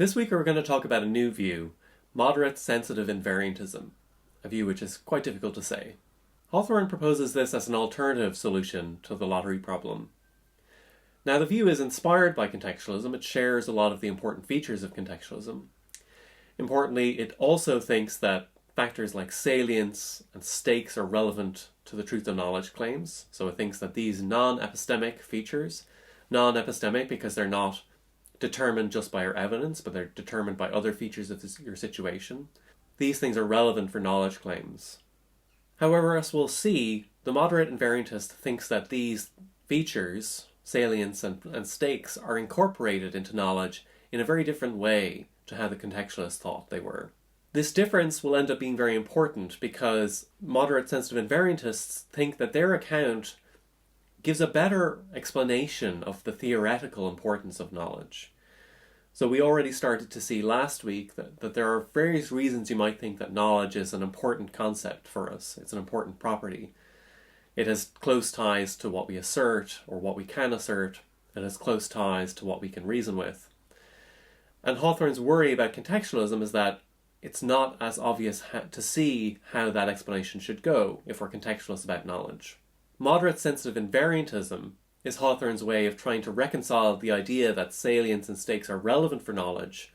This week we're going to talk about a new view, moderate sensitive invariantism, a view which is quite difficult to say. Hawthorne proposes this as an alternative solution to the lottery problem. Now the view is inspired by contextualism. It shares a lot of the important features of contextualism. Importantly, it also thinks that factors like salience and stakes are relevant to the truth of knowledge claims. So it thinks that these non-epistemic features, non-epistemic because they're not determined just by your evidence, but they're determined by other features of your situation. These things are relevant for knowledge claims. However, as we'll see, the moderate invariantist thinks that these features, salience and stakes, are incorporated into knowledge in a very different way to how the contextualists thought they were. This difference will end up being very important because moderate sensitive invariantists think that their account gives a better explanation of the theoretical importance of knowledge. So we already started to see last week that there are various reasons you might think that knowledge is an important concept for us. It's an important property. It has close ties to what we assert or what we can assert. It has close ties to what we can reason with. And Hawthorne's worry about contextualism is that it's not as obvious to see how that explanation should go if we're contextualists about knowledge. Moderate sensitive invariantism is Hawthorne's way of trying to reconcile the idea that salience and stakes are relevant for knowledge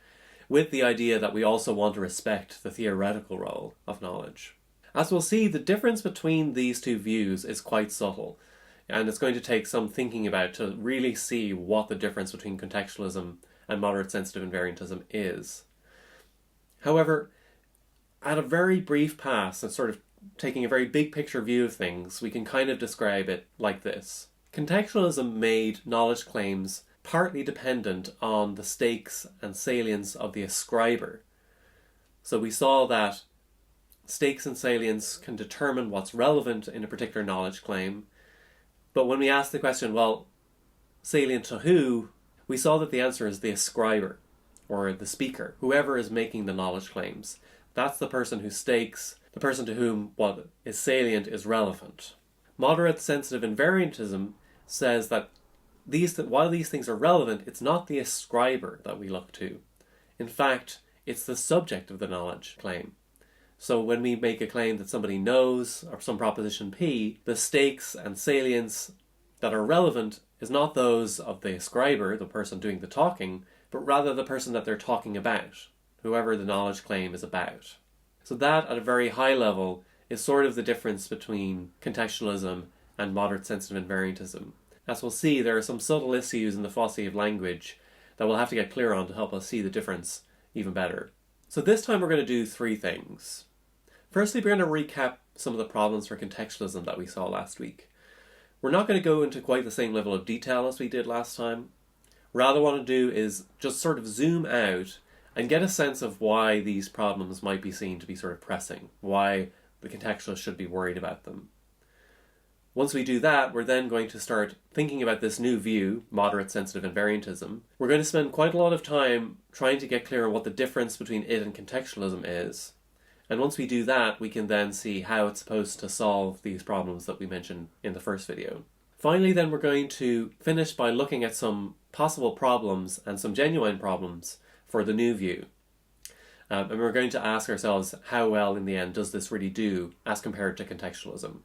with the idea that we also want to respect the theoretical role of knowledge. As we'll see, the difference between these two views is quite subtle, and it's going to take some thinking about to really see what the difference between contextualism and moderate sensitive invariantism is. However, at a very brief pass, and sort of taking a very big picture view of things, we can kind of describe it like this. Contextualism made knowledge claims partly dependent on the stakes and salience of the ascriber. So we saw that stakes and salience can determine what's relevant in a particular knowledge claim, but when we ask the question, well, salient to who, we saw that the answer is the ascriber, or the speaker, whoever is making the knowledge claims. That's the person who stakes, the person to whom what is salient is relevant. Moderate sensitive invariantism says that while these things are relevant, it's not the ascriber that we look to. In fact, it's the subject of the knowledge claim. So when we make a claim that somebody knows, or some proposition P, the stakes and salience that are relevant is not those of the ascriber, the person doing the talking, but rather the person that they're talking about, whoever the knowledge claim is about. So that, at a very high level, is sort of the difference between contextualism and moderate sensitive invariantism. As we'll see, there are some subtle issues in the paucity of language that we'll have to get clear on to help us see the difference even better. So this time we're going to do three things. Firstly, we're going to recap some of the problems for contextualism that we saw last week. We're not going to go into quite the same level of detail as we did last time. Rather, what I want to do is just sort of zoom out and get a sense of why these problems might be seen to be sort of pressing, why the contextualist should be worried about them. Once we do that, we're then going to start thinking about this new view, moderate sensitive invariantism. We're going to spend quite a lot of time trying to get clear on what the difference between it and contextualism is. And once we do that, we can then see how it's supposed to solve these problems that we mentioned in the first video. Finally, then, we're going to finish by looking at some possible problems and some genuine problems for the new view. And we're going to ask ourselves, how well in the end does this really do as compared to contextualism?